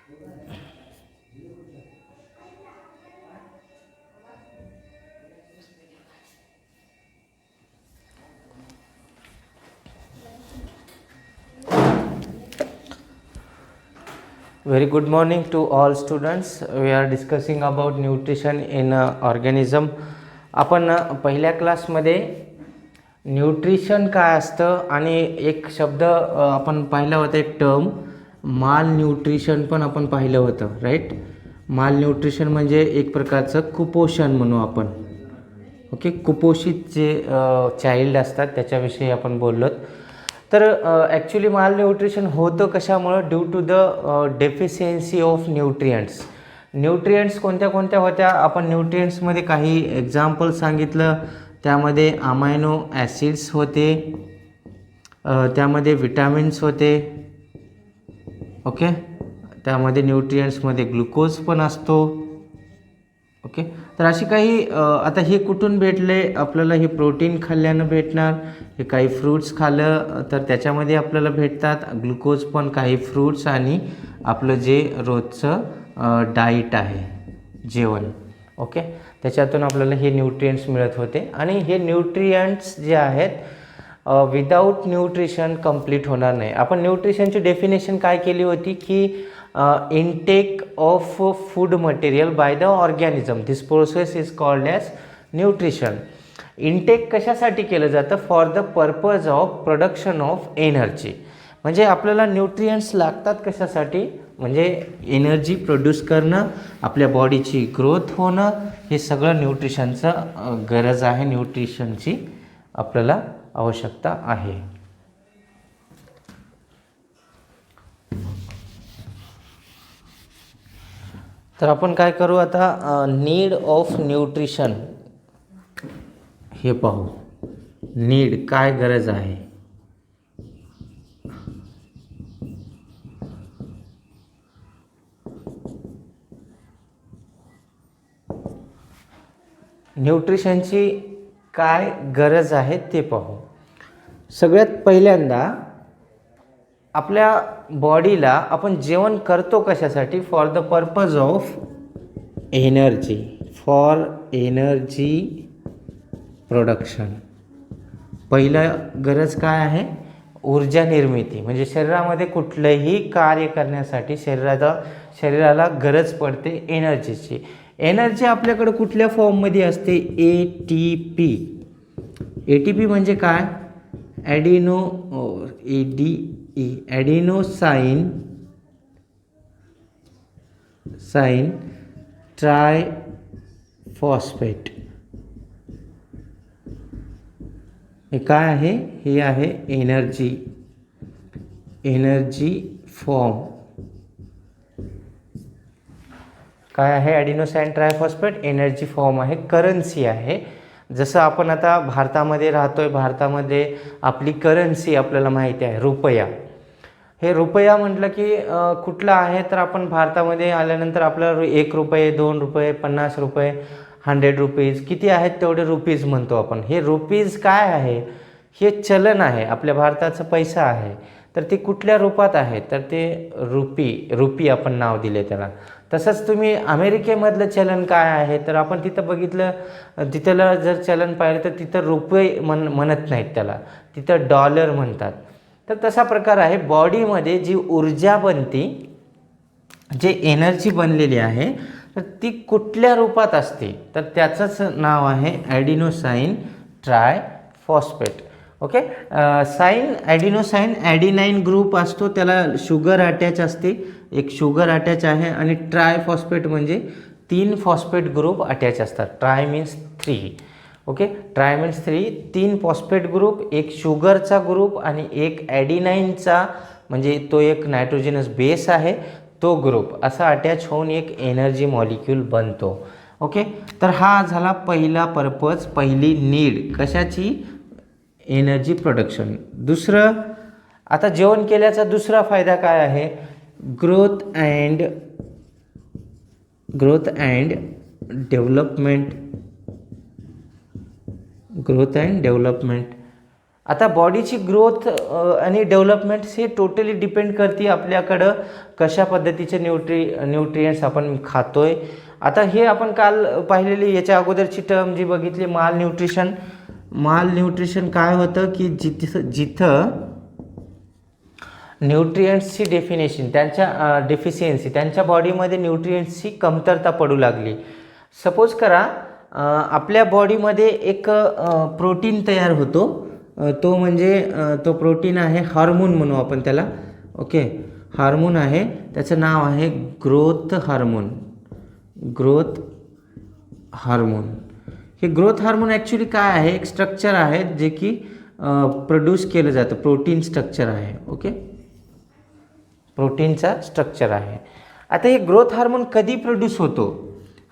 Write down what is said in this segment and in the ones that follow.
Very good morning to all students. We are discussing about nutrition in organism. आपण पहिल्या क्लासमध्ये nutrition काय असतं आणि एक शब्द आपण पाहिलं होतं, एक टर्म माल न्यूट्रिशन पण आपण पाहिलं होतं, राईट. माल न्यूट्रिशन म्हणजे एक प्रकारचं कुपोषण म्हणू आपण. ओके, कुपोषित जे चाइल्ड असतात त्याच्याविषयी आपण बोललो. तर ॲक्च्युली माल न्यूट्रिशन होतं कशामुळं? Due to the deficiency of nutrients. Nutrients कोणत्या कोणत्या होत्या? आपण न्यूट्रियंट्समध्ये काही एक्झाम्पल सांगितलं. त्यामध्ये अमायनो ॲसिड्स होते, त्यामध्ये विटॅमिन्स होते. ओके, त्यामध्ये न्यूट्रियंट्समध्ये ग्लुकोज पण असतो. ओके, तर अशी काही आता हे कुठून भेटले आपल्याला? हे प्रोटीन खाल्ल्यानं भेटणार. हे काही फ्रूट्स खाल्लं तर त्याच्यामध्ये आपल्याला भेटतात. ग्लुकोज पण काही फ्रूट्स आणि आपलं जे रोजचं डाईट आहे, जेवण. ओके, त्याच्यातून आपल्याला हे न्यूट्रियंट्स मिळत होते. आणि हे न्यूट्रियंट्स जे आहेत विदाऊट न्यूट्रिशन कंप्लीट होणार नाही. आपण न्यूट्रिशनची डेफिनेशन काय केली होती की intake of food material by the organism. This process is called as nutrition. Intake कशासाठी केलं जातं? For the purpose of production of energy. म्हणजे आपल्याला न्यूट्रियंट्स लागतात कशासाठी? म्हणजे एनर्जी प्रोड्यूस करणं, आपल्या बॉडीची ग्रोथ होणं, हे सगळं न्यूट्रिशनचं गरज आहे. न्यूट्रिशनची आपल्याला आवश्यकता आहे. तर आपण काय करू आता? नीड ऑफ न्यूट्रिशन हे पाहू. नीड काय गरज आहे? न्यूट्रिशनची काय गरज आहे ते पाहू. सगळ्यात पहिल्यांदा आपल्या बॉडीला आपण जेवण करतो कशासाठी? For the purpose of energy, for energy production. पहिलं गरज काय आहे? ऊर्जा निर्मिती. म्हणजे शरीरामध्ये कुठलंही कार्य करण्यासाठी शरीराला गरज पडते एनर्जीची. एनर्जी आपल्याकडे कुठल्या फॉर्ममध्ये असते? ATP. ATP म्हणजे काय? ॲडिनोसाइन ट्रायफॉस्फेट. हे काय आहे? हे आहे एनर्जी फॉर्म. काय आहे? ॲडिनोसाइन ट्रायफॉस्फेट एनर्जी फॉर्म आहे, करन्सी आहे. जसं आपण आता भारतामध्ये राहतोय, भारतामध्ये आपली करन्सी आपल्याला माहिती आहे रुपया. हे रुपया म्हटलं की कुठलं आहे? तर आपण भारतामध्ये आल्यानंतर आपल्याला 1 रुपये, 2 रुपये, 50 रुपये, 100 रुपीज, किती आहेत तेवढे रुपीज म्हणतो आपण. हे रुपीज काय आहे? हे चलन आहे, आपल्या भारताचा पैसा आहे. तर ते कुठल्या रूपात आहे? तर ते रुपी आपण नाव दिले त्याला. तसंच तुम्ही अमेरिकेमधलं चलन काय आहे? तर आपण तिथं बघितलं, तिथलं जर चलन पाहिलं तर तिथं रुपये म्हणत नाहीत त्याला, तिथं डॉलर म्हणतात. तर तसा प्रकार आहे. बॉडीमध्ये जी ऊर्जा बनते, जे एनर्जी बनलेली आहे, तर ती कुठल्या रूपात असते? तर त्याचंच नाव आहे ॲडिनोसाइन ट्रायफॉस्फेट. ओके, ॲडिनोसाइन ॲडिनाइन ग्रुप असतो, त्याला शुगर अटॅच असते, एक शुगर अटॅच आहे. आणि ट्रायफॉस्फेट म्हणजे 3 फॉस्फेट ग्रुप अटॅच असतात. Try means 3. Okay, try means 3. 3 phosphate group, एक शुगरचा ग्रुप आणि एक ॲडिनाइनचा, म्हणजे तो एक नायट्रोजनस बेस आहे, तो ग्रुप असा अटॅच होऊन एक एनर्जी मॉलिक्यूल बनतो. ओके, तर हा झाला पहिला पर्पज, पहिली नीड. कशाची? Energy production. दुसरं, आता जेवण केल्याचा दुसरा फायदा काय आहे? Growth and development. आता बॉडीची ग्रोथ आणि डेव्हलपमेंट्स हे टोटली डिपेंड करते आपल्याकडं कशा पद्धतीचे न्यूट्रिएंट्स आपण खातोय. आता हे आपण काल पाहिलेली याच्या अगोदरची टर्म जी बघितली माल न्यूट्रिशन काय होतं की जिथं न्यूट्रिएंट्सची डेफिनेशन त्यांच्या डेफिशियन्सी त्यांच्या बॉडीमध्ये न्यूट्रिएंट्सची कमतरता पडू लागली. सपोज करा आपल्या बॉडीमध्ये एक प्रोटीन तयार होतो, तो म्हणजे तो प्रोटीन आहे हार्मोन म्हणू आपण त्याला. ओके, हार्मोन आहे, त्याचं नाव आहे ग्रोथ हार्मोन. हे ग्रोथ हार्मोन ॲक्च्युली काय आहे, एक स्ट्रक्चर आहे जे की प्रोड्यूस केलं जातं, प्रोटीन स्ट्रक्चर आहे. ओके, प्रोटीनचा स्ट्रक्चर आहे. आता हे ग्रोथ हार्मोन कधी प्रोड्यूस होतो,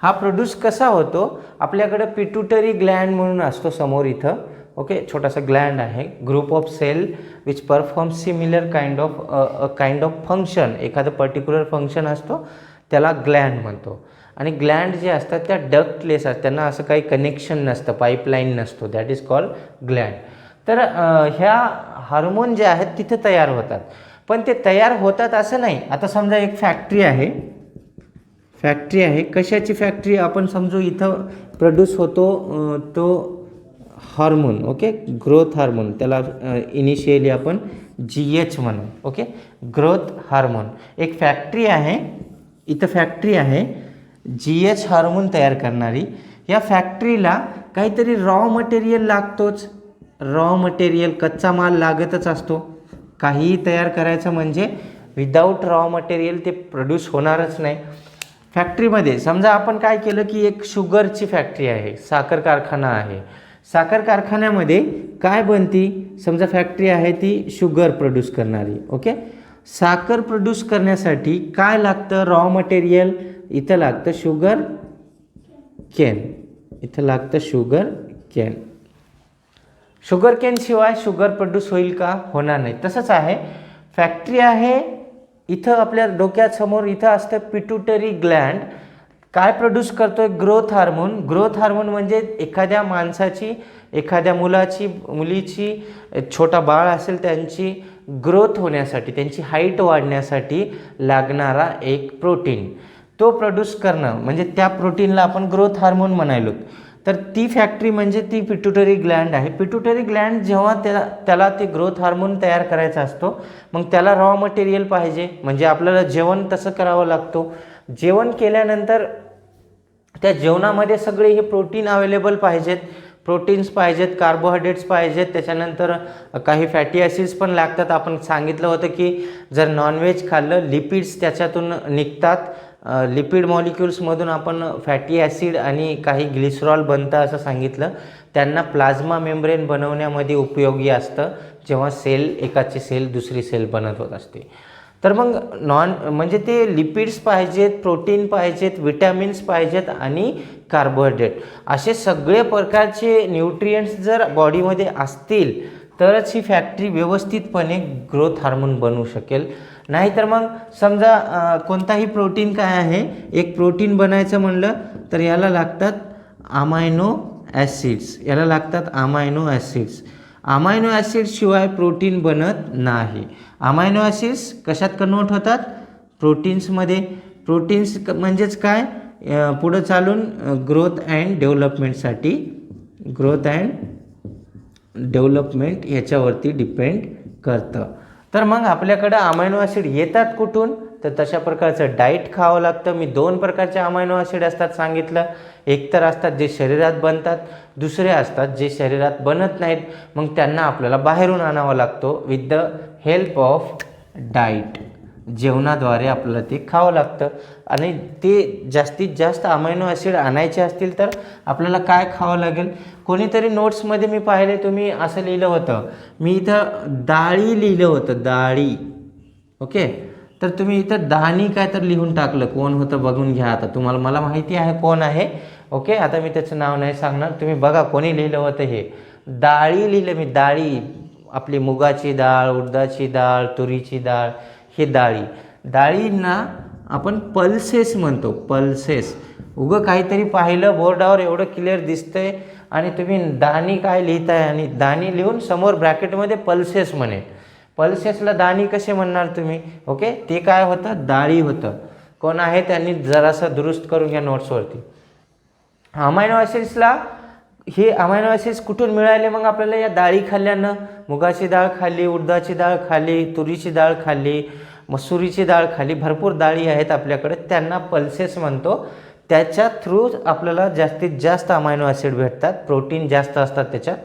हा प्रोड्यूस कसा होतो, आपल्याकडं पिट्युटरी ग्लँड म्हणून असतो समोर इथं. ओके, छोटासा ग्लँड आहे, group of cell which perform similar kind of function. एखादं पर्टिक्युलर फंक्शन असतो त्याला ग्लँड म्हणतो. आणि ग्लँड जे असतात त्या डक्टलेस असतात, त्यांना असं काही कनेक्शन नसतं, पाईपलाईन नसतो, दॅट इज कॉल्ड ग्लँड. तर ह्या हार्मोन जे आहेत तिथे तयार होतात, पण ते तयार होतात असं नाही. आता समजा एक फॅक्टरी आहे, कशाची फॅक्टरी आपण समजू, इथं प्रोड्यूस होतो तो हार्मोन. ओके, ग्रोथ हार्मोन, त्याला इनिशियली आपण GH म्हणू. ओके, ग्रोथ हार्मोन एक फॅक्टरी आहे, इथं फॅक्टरी आहे GH हार्मोन तयार करणारी. या फॅक्टरीला काहीतरी रॉ मटेरियल लागतोच, रॉ मटेरियल कच्चा माल लागतच असतो. काहीही तयार करायचं म्हणजे विदाऊट रॉ मटेरियल ते प्रोड्यूस होणारच नाही. फॅक्टरीमध्ये समजा आपण काय केलं की एक शुगरची फॅक्टरी आहे, साखर कारखाना आहे. साखर कारखान्यामध्ये काय बनती, समजा फॅक्टरी आहे ती शुगर प्रोड्यूस करणारी. ओके, साखर प्रोड्यूस करण्यासाठी काय लागतं, रॉ मटेरियल. इथं लागतं शुगर केन. शुगर केन शिवाय शुगर प्रोड्यूस होईल का, होणार नाही. तसंच आहे, फॅक्टरी आहे, इथं आपल्या डोक्यात समोर इथं असतं पिट्युटरी ग्लँड. काय प्रोड्यूस करतोय, ग्रोथ हार्मोन म्हणजे एखाद्या माणसाची, एखाद्या मुलीची, छोटा बाळ असेल त्यांची ग्रोथ होण्यासाठी, त्यांची हाईट वाढण्यासाठी लागणारा एक प्रोटीन, तो प्रोड्यूस करणं म्हणजे त्या प्रोटीनला आपण ग्रोथ हार्मोन म्हणायलो. तर ती फॅक्टरी म्हणजे ती पिट्युटरी ग्लँड आहे. पिट्युटरी ग्लँड जेव्हा त्याला ते ग्रोथ हार्मोन तयार करायचा असतो, मग त्याला रॉ मटेरियल पाहिजे, म्हणजे आपल्याला जेवण तसं करावं लागतो. जेवण केल्यानंतर त्या जेवणामध्ये सगळे हे प्रोटीन अवेलेबल पाहिजेत, प्रोटीन्स पाहिजेत, कार्बोहायड्रेट्स पाहिजेत, त्याच्यानंतर काही फॅटी ॲसिड्स पण लागतात. आपण सांगितलं होतं की जर नॉनव्हेज खाल्लं, लिपिड्स त्याच्यातून निघतात, लिपिड मॉलिक्युल्समधून आपण फॅटी ॲसिड आणि काही ग्लिसरॉल बनतं असं सांगितलं. त्यांना प्लाझ्मा मेम्ब्रेन बनवण्यामध्ये उपयोगी असतं, जेव्हा एकाची सेल दुसरी सेल बनत होत असते. तर मग म्हणजे ते लिपिड्स पाहिजेत, प्रोटीन पाहिजेत, विटॅमिन्स पाहिजेत आणि कार्बोहायड्रेट, असे सगळे प्रकारचे न्यूट्रिएंट्स जर बॉडीमध्ये असतील तरच ही फॅक्टरी व्यवस्थितपणे ग्रोथ हार्मोन बनवू शकेल. नाहीतर मग समजा कोणताही प्रोटीन काय आहे, एक प्रोटीन बनायचं म्हणलं तर याला लागतात अमायनो ॲसिड्स. अमायनो ॲसिड्स शिवाय प्रोटीन बनत नाही. अमायनो ॲसिड्स कशात कन्वर्ट होतात, प्रोटीन्समध्ये. प्रोटीन्स म्हणजेच काय, पुढं चालून ग्रोथ अँड डेव्हलपमेंट ह्याच्यावरती डिपेंड करतं. तर मग आपल्याकडं अमायनो ॲसिड येतात कुठून, तर तशा प्रकारचं डाईट खावं लागतं. मी 2 प्रकारचे अमायनो ॲसिड असतात सांगितलं. एक तर असतात जे शरीरात बनतात, दुसरे असतात जे शरीरात बनत नाहीत, मग त्यांना आपल्याला बाहेरून आणावं लागतो with the help of diet. जेवणाद्वारे आपल्याला ते खावं लागतं. आणि ते जास्तीत जास्त अमायनो ॲसिड आणायचे असतील तर आपल्याला काय खावं लागेल. कोणीतरी नोट्समध्ये मी पाहिले, तुम्ही असं लिहिलं होतं, मी इथं डाळी लिहिलं होतं, डाळी. ओके, तर तुम्ही इथं दाणी काय तर लिहून टाकलं, कोण होतं बघून घ्या. आता तुम्हाला, मला माहिती आहे कोण आहे. ओके, आता मी त्याचं नाव नाही सांगणार, तुम्ही बघा कोणी लिहिलं होतं. हे डाळी लिहिलं मी, डाळी, आपली मुगाची डाळ, उडदाची डाळ, तुरीची डाळ, हे डाळींना आपण पल्सेस म्हणतो. पल्सेस, उगं काहीतरी पाहिलं बोर्डावर, एवढं क्लिअर दिसतंय आणि तुम्ही दाणी काय लिहिताय आणि दाणी लिहून समोर ब्रॅकेटमध्ये पल्सेस म्हणे. पल्सेसला दाणी कसे म्हणणार तुम्ही? ओके, ते काय होतं? डाळी होतं. कोण आहे त्यांनी जरासं दुरुस्त करून घ्या नोट्सवरती. अमायनो ॲसिड्सला हे अमायनो ॲसिड्स कुठून मिळाले मग आपल्याला? या डाळी खाल्ल्यानं. मुगाची डाळ खाल्ली, उडदाची डाळ खाल्ली, तुरीची डाळ खाल्ली, मसुरीची डाळ खाल्ली, भरपूर डाळी आहेत आपल्याकडे, त्यांना पल्सेस म्हणतो. त्याच्या थ्रू आपल्याला जास्तीत जास्त अमायनो ॲसिड भेटतात, प्रोटीन जास्त असतात त्याच्यात,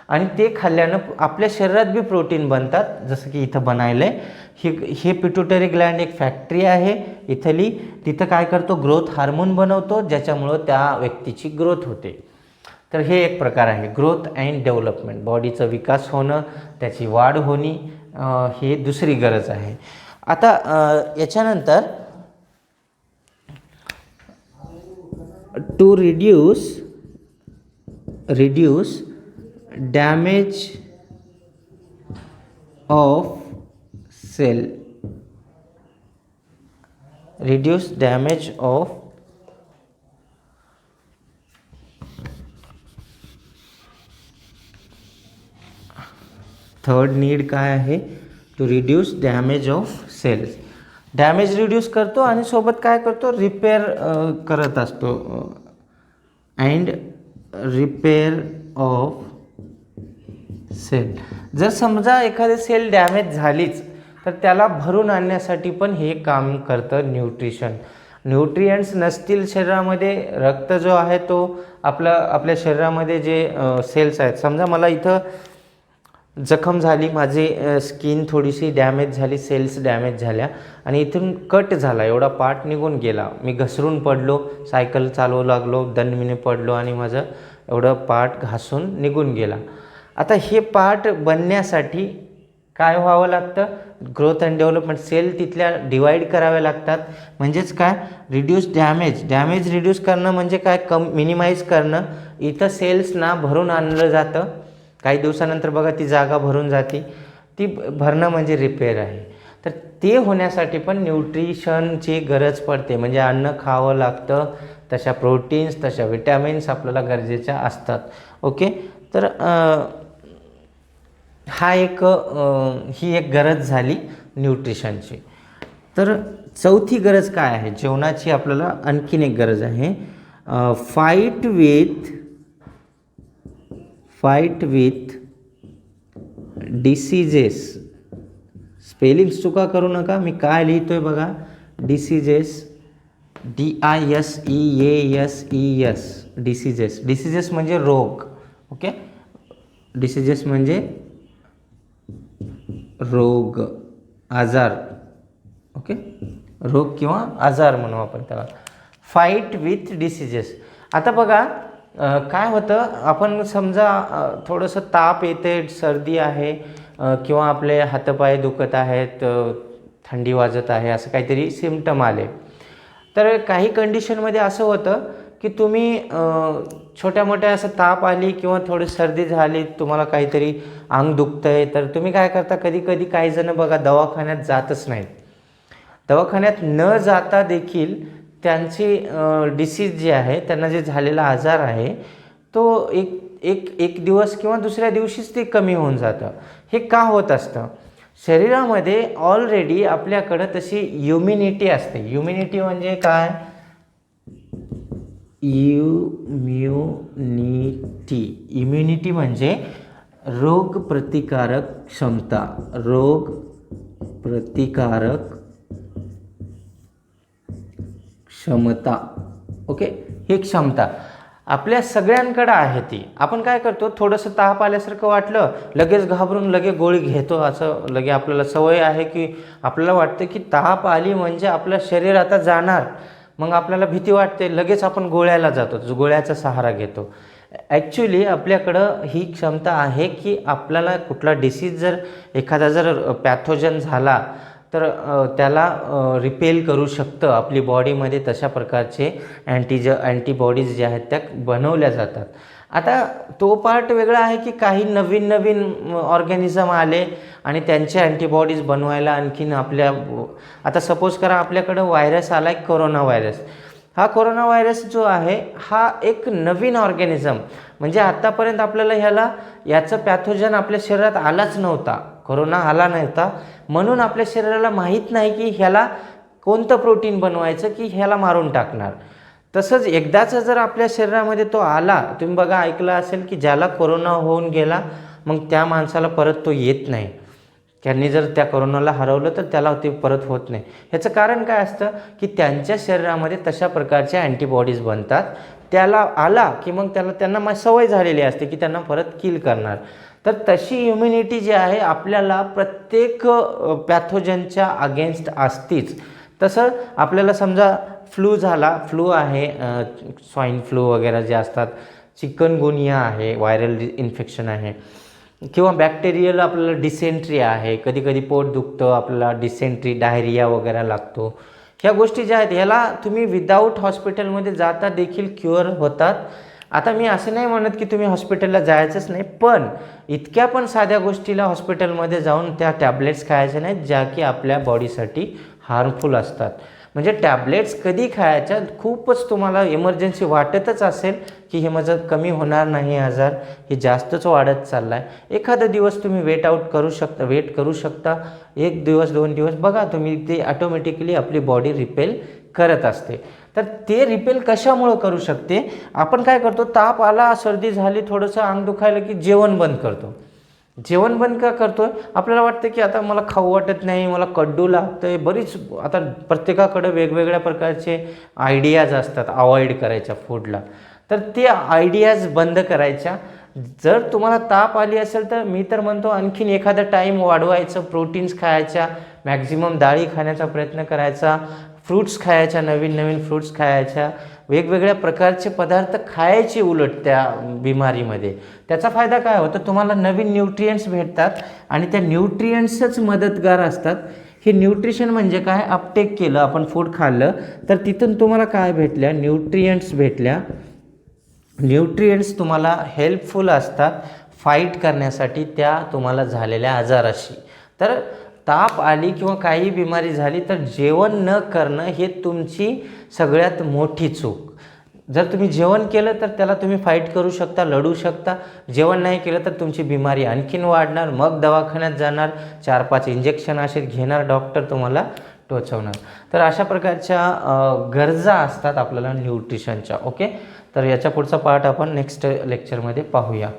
आणि ते खाल्ल्यानं आपल्या शरीरात बी प्रोटीन बनतात, जसं की इथं बनायलं आहे. हे पिट्युटरी ग्लँड एक फॅक्टरी आहे इथली. तिथं काय करतो? ग्रोथ हार्मोन बनवतो, ज्याच्यामुळं त्या व्यक्तीची ग्रोथ होते. तर हे एक प्रकार आहे ग्रोथ अँड डेव्हलपमेंट. बॉडीचा विकास होणं, त्याची वाढ होणे, हे दुसरी गरज आहे. आता याच्यानंतर to reduce damage of cell, reduce damage of third need काय आहे? To reduce damage of cells. Damage reduce करतो आणि सोबत काय करतो? रिपेअर करत असतो. And repair of cell. जर समजा एखादी सेल डॅमेज झालीच तर त्याला भरून आणण्यासाठी पण हे काम करतं न्यूट्रिशन. न्यूट्रियंट्स नसतील शरीरामध्ये, रक्त जो आहे तो आपल्या शरीरामध्ये जे सेल्स आहेत, समजा मला इथं जखम झाली, माझी स्किन थोडीशी डॅमेज झाली, सेल्स डॅमेज झाल्या आणि इथून कट झाला, एवढा पार्ट निघून गेला, मी घसरून पडलो, सायकल चालवू लागलो, दंडमीने पडलो आणि माझं एवढं पार्ट घासून निघून गेला. आता हे पार्ट बनण्यासाठी काय व्हावं लागतं? Growth and development. सेल तिथल्या डिवाईड कराव्या लागतात. म्हणजेच काय? रिड्यूस डॅमेज रिड्यूस करणं म्हणजे काय? मिनिमाइज करणं. इथं सेल्सना भरून आणलं जातं, काही दिवसानंतर बघा ती जागा भरून जाते, ती भरणं म्हणजे रिपेअर आहे. तर ते होण्यासाठी पण न्यूट्रिशनची गरज पडते, म्हणजे अन्न खावं लागतं, तशा प्रोटीन्स, तशा विटॅमिन्स आपल्याला गरजेच्या असतात. ओके, तर ही एक गरज झाली न्यूट्रिशनची. तर चौथी गरज काय आहे? जेवणाची आपल्याला आणखीन एक गरज आहे. Fight with diseases. स्पेलिंग्स चुका करू नका, मी काय लिहितोय बघा. डिसीजेस, DISEASES, डिसीजेस म्हणजे रोग. ओके, डिसीजेस म्हणजे रोग, आजार. ओके, रोग किंवा आजार म्हणू आपण त्याला. Fight with diseases. आता बघा काय होतं, आपण समजा थोडंसं ताप येते, सर्दी आहे, किंवा आपले हातपाय दुखत आहेत, थंडी वाजत आहे, असं काहीतरी सिम्पटम आले, तर काही कंडिशनमध्ये असं होतं की तुम्ही छोट्या मोठ्या असं ताप आली किंवा थोडी सर्दी झाली, तुम्हाला काहीतरी अंग दुखतं आहे, तर तुम्ही काय करता? कधी कधी काही जण बघा दवाखान्यात जातच नाहीत. दवाखान्यात न जाता देखील त्यांची डिसीज जी आहे, त्यांना जे झालेला आजार आहे तो एक दिवस किंवा दुसऱ्या दिवशीच ते कमी होऊन जातं. हे का होत असतं? शरीरामध्ये ऑलरेडी आपल्याकडं तशी इम्युनिटी असते. इम्युनिटी म्हणजे काय? इम्युनिटी म्हणजे रोगप्रतिकारक क्षमता. ओके, ही क्षमता आपल्या सगळ्यांकडे आहे. ती आपण काय करतो? थोडंसं ताप आल्यासारखं वाटलं, लगेच घाबरून गोळी घेतो. असं आपल्याला सवय आहे की आपल्याला वाटतं की ताप आली म्हणजे आपलं शरीर आता जाणार, मग आपल्याला भीती वाटते, लगेच आपण गोळ्याला जातो, गोळ्याचा सहारा घेतो. ॲक्च्युली आपल्याकडं ही क्षमता आहे की आपल्याला कुठला डिसीज एखादा पॅथोजन झाला तर त्याला रिपेल करू शकतं. आपली बॉडीमध्ये तशा प्रकारचे अँटीबॉडीज जे आहेत त्या बनवल्या जातात. आता तो पार्ट वेगळा आहे की काही नवीन ऑर्गॅनिझम आले आणि त्यांचे अँटीबॉडीज बनवायला आणखीन आता सपोज करा आपल्याकडं व्हायरस आला आहे, कोरोना व्हायरस. हा कोरोना व्हायरस जो आहे हा एक नवीन ऑर्गॅनिझम, म्हणजे आत्तापर्यंत आपल्याला याचं पॅथोजन आपल्या शरीरात आलाच नव्हता, कोरोना आला नव्हता, म्हणून आपल्या शरीराला माहीत नाही की ह्याला कोणतं प्रोटीन बनवायचं की ह्याला मारून टाकणार. तसंच एकदाच जर आपल्या शरीरामध्ये तो आला, तुम्ही बघा ऐकलं असेल की ज्याला कोरोना होऊन गेला मग त्या माणसाला परत तो येत नाही. त्यांनी जर त्या कोरोनाला हरवलं तर त्याला ते परत होत नाही. ह्याचं कारण काय असतं की त्यांच्या शरीरामध्ये तशा प्रकारच्या अँटीबॉडीज बनतात, त्याला आला की मग त्यांना सवय झालेली असते की त्यांना परत किल करणार. तर तशी इम्युनिटी जी आहे आपल्याला प्रत्येक पॅथोजनच्या अगेन्स्ट असतीच. तसं आपल्याला समजा फ्लू झाला, फ्लू आहे, स्वाईन फ्लू वगैरे जे असतात, चिकनगुनिया आहे, व्हायरल इन्फेक्शन आहे, किंवा बॅक्टेरियल आपल्याला डिसेंट्री आहे, कधी कधी पोट दुखतं आपल्याला, डिसेंट्री डायरिया वगैरे लागतो. ह्या गोष्टी ज्या आहेत ह्याला तुम्ही विदाऊट हॉस्पिटलमध्ये जाता देखील क्युअर होतात. आता मी असं नाही म्हणत की तुम्ही हॉस्पिटलला जायचंच नाही, पण इतक्या पण साध्या गोष्टीला हॉस्पिटलमध्ये जाऊन त्या टॅबलेट्स खायच्या नाहीत ज्या की आपल्या बॉडीसाठी हार्मफुल असतात. म्हणजे टॅबलेट्स कधी खायच्या, खूपच तुम्हाला इमर्जन्सी वाटतच असेल की हे माझं कमी होणार नाही आजार, हे जास्तच वाढत चालला आहे, एखादा दिवस तुम्ही वेट करू शकता, एक दिवस 2 दिवस बघा तुम्ही, ते ऑटोमॅटिकली आपली बॉडी रिपेल करत असते. तर ते रिपेल कशामुळं करू शकते, आपण काय करतो, ताप आला, सर्दी झाली, थोडंसं अंग दुखायला की जेवण बंद करतो. जेवण बंद का करतो आहे, आपल्याला वाटतं की आता मला खाऊ वाटत नाही, मला कडू लागतं आहे, बरीच आता प्रत्येकाकडं वेगवेगळ्या प्रकारचे आयडियाज असतात अवॉइड करायच्या फूडला. तर ते आयडियाज बंद करायच्या. जर तुम्हाला ताप आली असेल तर मी तर म्हणतो आणखीन एखादा टाईम वाढवायचं, प्रोटीन्स खायच्या, मॅक्झिमम डाळी खाण्याचा प्रयत्न करायचा, फ्रूट्स खायच्या, नवीन नवीन फ्रूट्स खायच्या, वेगवेगळ्या प्रकारचे पदार्थ खायचे उलट त्या बिमारीमध्ये. त्याचा फायदा काय होतो, तुम्हाला नवीन न्यूट्रियंट्स भेटतात आणि त्या न्यूट्रियंट्सच मदतगार असतात. हे न्यूट्रिशन म्हणजे काय, अपटेक केलं आपण, फूड खाल्लं तर तिथून तुम्हाला काय भेटल्या, न्यूट्रियंट्स भेटल्या. न्यूट्रियंट्स तुम्हाला हेल्पफुल असतात फाईट करण्यासाठी त्या तुम्हाला झालेल्या आजाराशी. तर ताप आली किंवा काही बिमारी झाली तर जेवण न करणं हे तुमची सगळ्यात मोठी चूक. जर तुम्ही जेवण केलं तर त्याला तुम्ही फाईट करू शकता, लढू शकता. जेवण नाही केलं तर तुमची बिमारी आणखीन वाढणार, मग दवाखान्यात जाणार, 4-5 इंजेक्शन असे घेणार डॉक्टर, तुम्हाला टोचवणार. तर अशा प्रकारच्या गरजा असतात आपल्याला न्यूट्रिशनच्या. ओके, तर याच्या पुढचा पार्ट आपण नेक्स्ट लेक्चरमध्ये पाहूया.